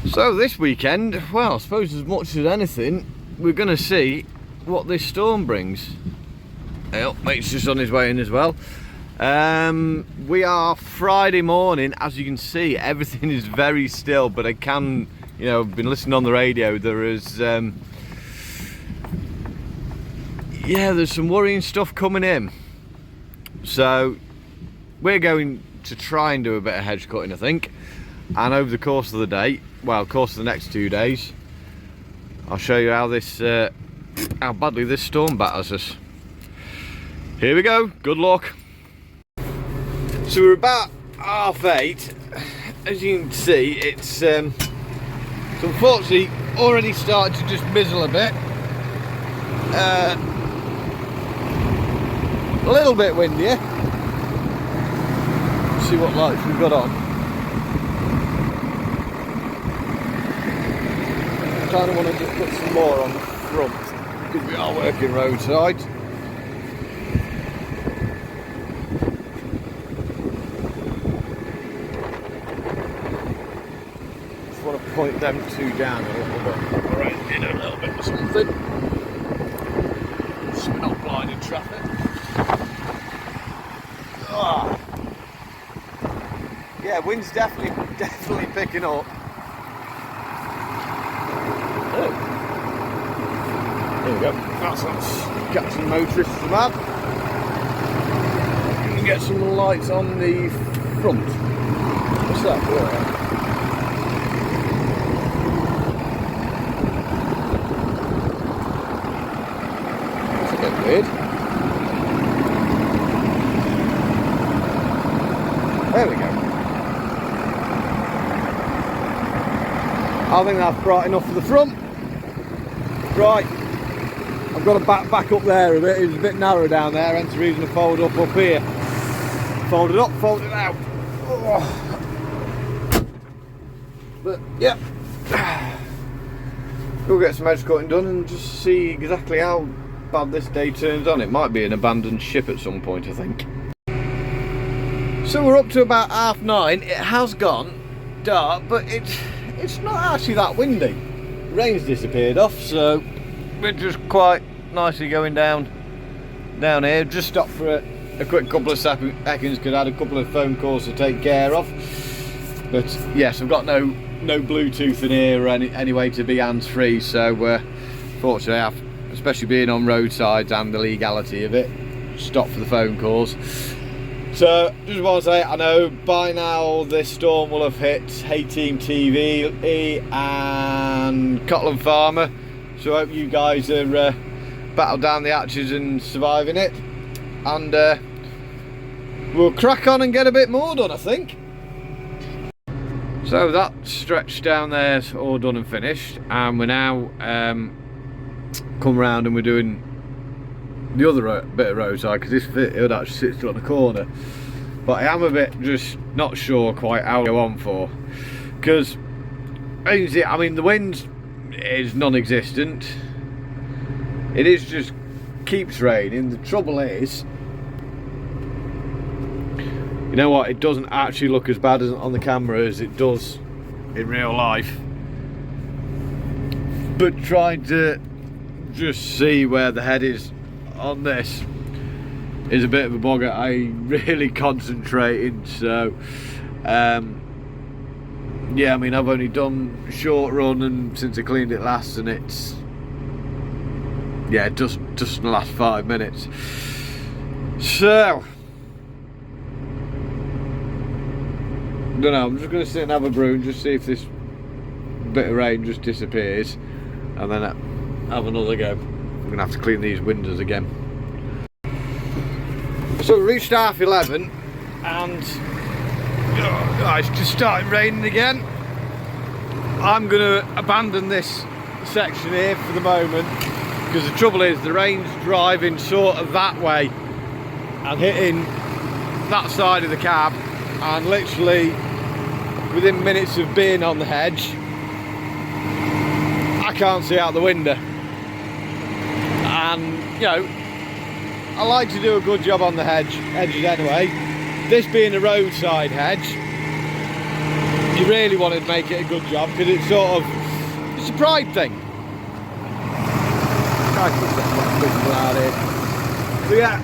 So this weekend, well, I suppose as much as anything, we're going to see what this storm brings. Oh, mate's just on his way in as well. We are Friday morning. As you can see, everything is very still, but I can, you know, I've been listening on the radio. There is, yeah, there's some worrying stuff coming in. So we're going to try and do a bit of hedge cutting, I think. And over the course of the day, well, course of the next 2 days, I'll show you how this, how badly this storm batters us. Here we go. Good luck. So we're about 8:30. As you can see, it's unfortunately already started to just mizzle a bit. A little bit windier. Let's see what lights we've got on. I kind of want to just put some more on the front because we are working roadside. Just want to point them two down a little bit, or in a little bit or something, so we're not blinding traffic. Oh. Yeah, wind's definitely picking up. There we go. That's catching motorists mad. You can get some lights on the front. What's that? That's a bit weird. There we go. I think that's bright enough for the front. Right. I've got to back up there a bit. It was a bit narrow down there, hence the reason to fold up here. Fold it up, fold it out. Oh. But yeah, we'll get some edge cutting done and just see exactly how bad this day turns on. It might be an abandoned ship at some point, I think. So we're up to about 9:30. It has gone dark, but it's not actually that windy. The rain's disappeared off, so we're just quite nicely going down here. Just stopped for a quick couple of seconds because I had a couple of phone calls to take care of. But yes, I've got no Bluetooth in here or any way to be hands-free, so fortunately I've, especially being on roadsides and the legality of it, stopped for the phone calls. So just want to say, I know by now this storm will have hit Hayteam TV and Cotland Farmer. So I hope you guys are battled down the hatches and surviving it. And we'll crack on and get a bit more done, I think. So that stretch down there's all done and finished. And we're now come round and we're doing the other bit of roadside, because this field actually sits on the corner. But I am a bit just not sure quite how to go on for. Because, as you see, I mean, the wind is non-existent. It is just keeps raining. The trouble is, you know what, it doesn't actually look as bad as on the camera as it does in real life. But trying to just see where the head is on this is a bit of a bogger. I really concentrating, so yeah, I mean, I've only done short run and since I cleaned it last, and it's, yeah, just in the last 5 minutes. So don't know, I'm just going to sit and have a brew and just see if this bit of rain just disappears, and then have another go. We're going to have to clean these windows again. So we reached 11:30 and it's just started raining again. I'm going to abandon this section here for the moment, because the trouble is the rain's driving sort of that way and hitting that side of the cab, and literally within minutes of being on the hedge I can't see out the window. And you know, I like to do a good job on the hedges anyway. This being a roadside hedge, you really want to make it a good job, because it's sort of, it's a pride thing. Try to put that visible out here. So yeah,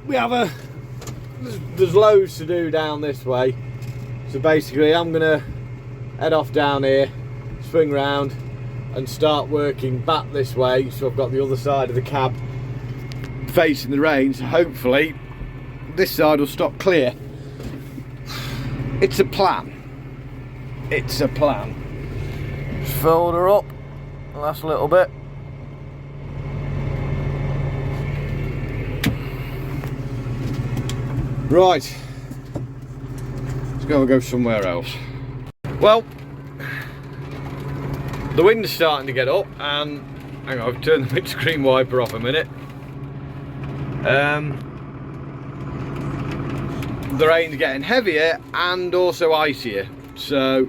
we have there's loads to do down this way. So basically I'm gonna head off down here, swing round and start working back this way, so I've got the other side of the cab facing the rain, so hopefully this side will stop clear. It's a plan. It's a plan. Just fold her up the last little bit. Right, let's go somewhere else. Well, the wind's starting to get up, and hang on, I've turned the windscreen wiper off a minute. The rain's getting heavier and also icier, so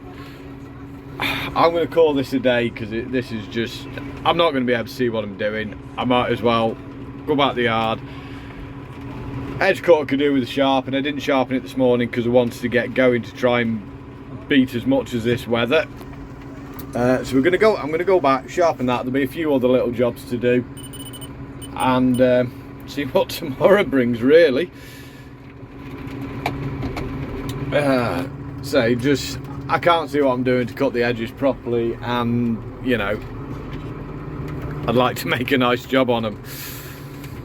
I'm going to call this a day, because this is just, I'm not going to be able to see what I'm doing. I might as well go back to the yard. Edge cut I could do with the sharpen. I didn't sharpen it this morning because I wanted to get going to try and beat as much as this weather. So we're gonna go. I'm gonna go back, sharpen that. There'll be a few other little jobs to do, and see what tomorrow brings. Really. So just, I can't see what I'm doing to cut the edges properly, and you know, I'd like to make a nice job on them.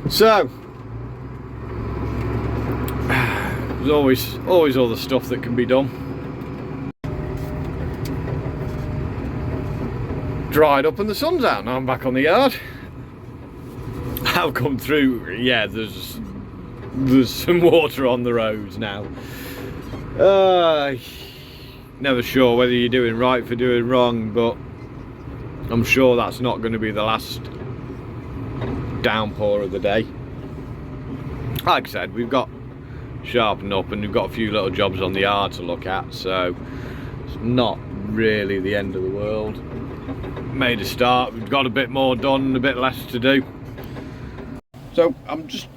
So. There's always other stuff that can be done. Dried up and the sun's out. Now I'm back on the yard. I've come through. Yeah, there's some water on the roads now. Never sure whether you're doing right for doing wrong, but I'm sure that's not going to be the last downpour of the day. Like I said, we've got sharpened up and we've got a few little jobs on the yard to look at, so it's not really the end of the world. Made a start, we've got a bit more done and a bit less to do. So I'm just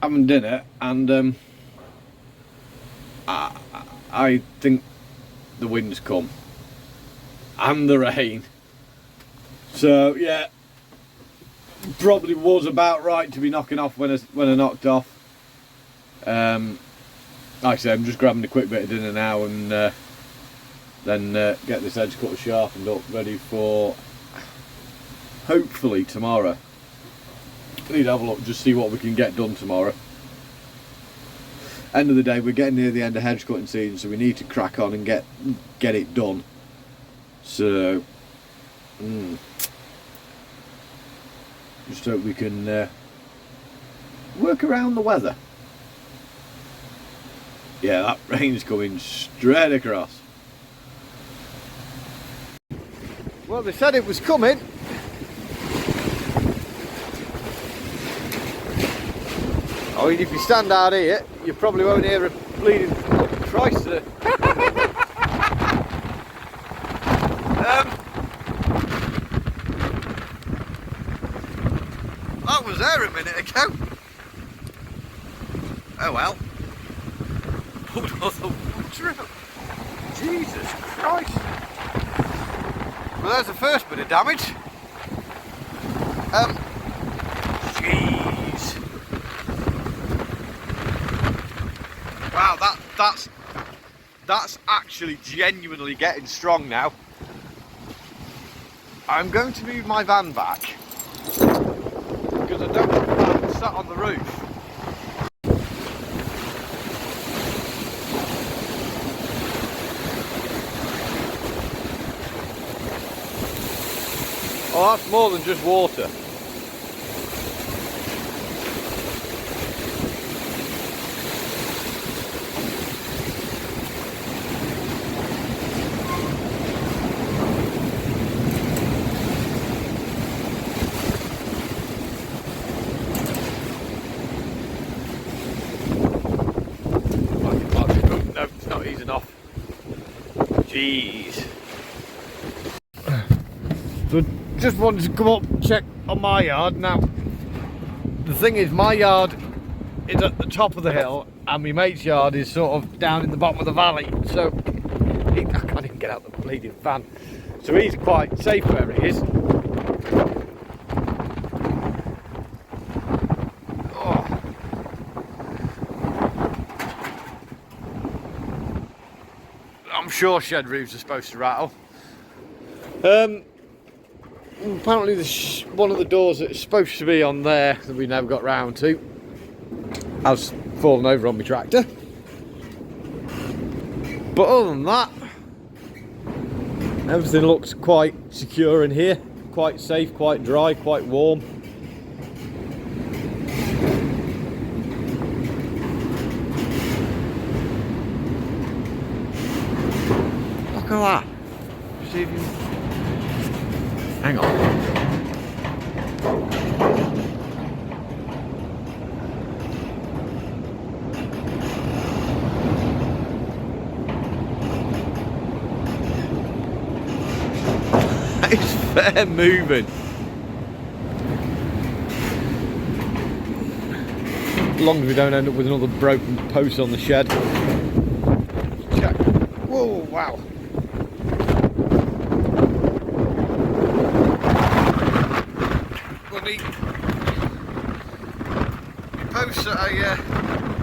having dinner, and I think the wind's come and the rain, so yeah, probably was about right to be knocking off when I knocked off. Like I said, I'm just grabbing a quick bit of dinner now, and then get this edge cutter sharpened up, ready for hopefully tomorrow. I need to have a look, just see what we can get done tomorrow. End of the day, we're getting near the end of hedge cutting season, so we need to crack on and get it done. So just hope we can work around the weather. Yeah, that rain's coming straight across. Well, they said it was coming. I mean, if you stand out here, you probably won't hear a bleeding Christ. That was there a minute ago. Oh well. Pulled all the water out. Jesus Christ. Well, there's the first bit of damage. Jeez. Wow, that's actually genuinely getting strong now. I'm going to move my van back because I don't want the van sat on the roof. Oh, that's more than just water. No, it's not easing off. Jeez. So just wanted to come up and check on my yard. Now the thing is, my yard is at the top of the hill and my mate's yard is sort of down in the bottom of the valley, so I can't even get out the bleeding fan. So he's quite safe where he is. Oh. I'm sure shed roofs are supposed to rattle. Apparently one of the doors that's supposed to be on there that we never got round to has fallen over on my tractor. But other than that, everything looks quite secure in here, quite safe, quite dry, quite warm. Look at that. See if you... Hang on. It's fair moving. As long as we don't end up with another broken post on the shed. Check. Whoa, wow. Bloody post that I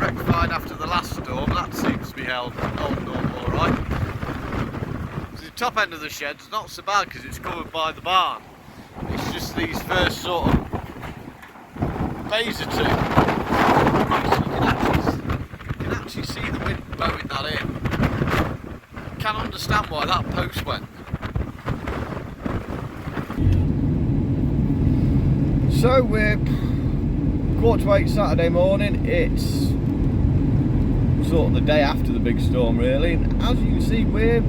rectified after the last storm, that seems to be holding up alright. The top end of the shed's not so bad because it's covered by the barn. It's just these first sort of bays or two. You can actually see the wind blowing that in. Can't understand why that post went. So we're 7:45 Saturday morning. It's sort of the day after the big storm, really. And as you can see, we're,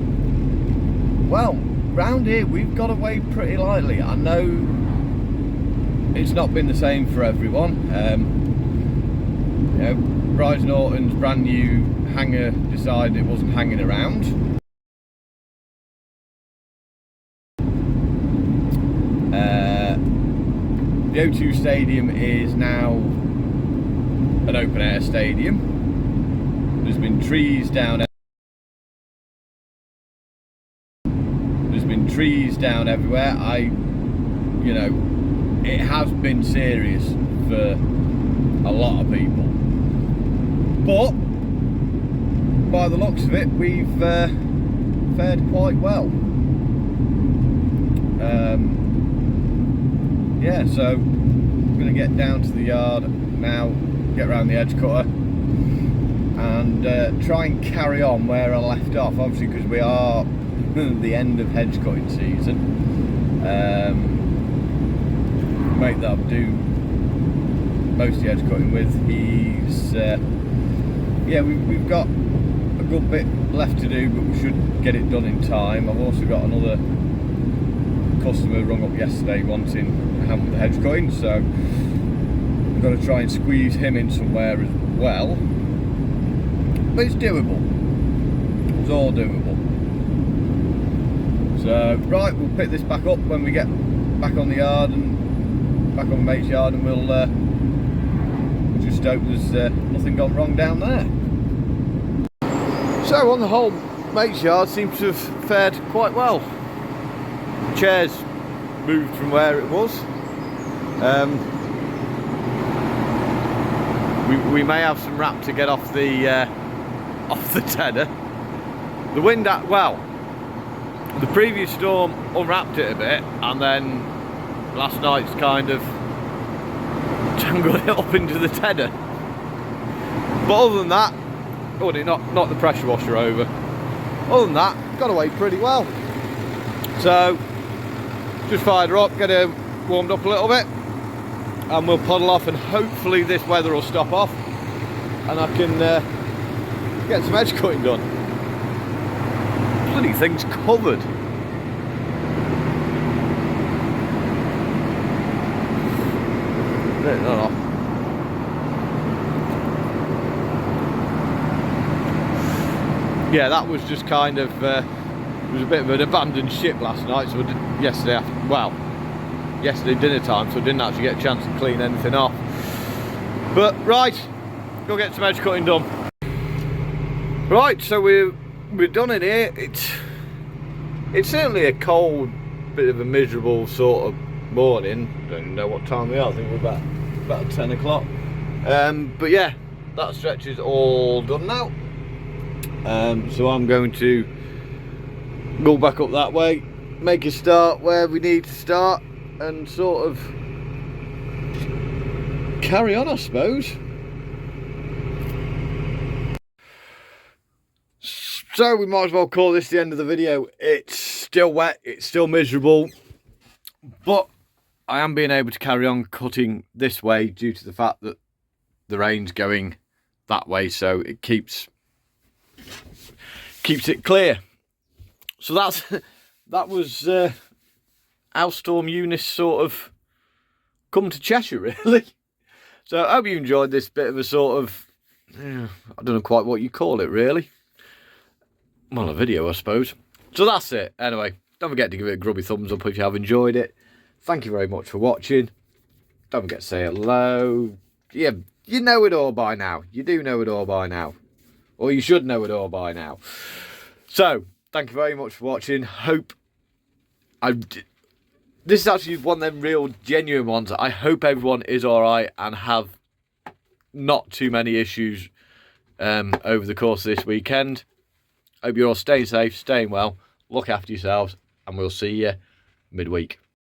well, round here we've got away pretty lightly. I know it's not been the same for everyone. You know, Bryce Norton's brand new hanger decided it wasn't hanging around. The O2 Stadium is now an open air stadium. There's been trees down everywhere. You know, it has been serious for a lot of people, but by the looks of it, we've fared quite well. Yeah, so I'm going to get down to the yard now, get around the edge cutter, and try and carry on where I left off. Obviously, because we are the end of hedge cutting season. Mate that I do most of the edge cutting with, he's yeah, we've got a good bit left to do, but we should get it done in time. I've also got another customer rung up yesterday wanting a hand with the hedge cutting, so I'm going to try and squeeze him in somewhere as well. But it's doable. It's all doable. So right, we'll pick this back up when we get back on the yard and back on the mate's yard, and we'll just hope there's nothing gone wrong down there. So on the whole, mate's yard seems to have fared quite well. The chair's moved from where it was. We may have some wrap to get off the tedder. The wind, well, the previous storm unwrapped it a bit, and then last night's kind of tangled it up into the tedder. But other than that, oh, not the pressure washer over. Other than that, got away pretty well. So just fired her up, get her warmed up a little bit, and we'll puddle off, and hopefully this weather will stop off and I can get some edge cutting done. Bloody thing's covered. No. Yeah, that was just kind of it was a bit of an abandoned ship last night, so yesterday dinner time, so I didn't actually get a chance to clean anything off. But right, go get some edge cutting done. Right, so we're done in here. It's certainly a cold, bit of a miserable sort of morning. Don't even know what time we are. I think we're about 10 o'clock. But yeah, that stretch is all done now. So I'm going to go back up that way, make a start where we need to start, and sort of carry on, I suppose. So we might as well call this the end of the video. It's still wet, it's still miserable, but I am being able to carry on cutting this way due to the fact that the rain's going that way, so it keeps it clear. So that was how Storm Eunice sort of come to Cheshire, really. So I hope you enjoyed this bit of a sort of, I don't know quite what you call it, really. Well, a video, I suppose. So that's it. Anyway, don't forget to give it a grubby thumbs up if you have enjoyed it. Thank you very much for watching. Don't forget to say hello. Yeah, you know it all by now. You do know it all by now. Or you should know it all by now. So, thank you very much for watching. This is actually one of them real genuine ones. I hope everyone is alright and have not too many issues over the course of this weekend. Hope you're all staying safe, staying well, look after yourselves, and we'll see you midweek.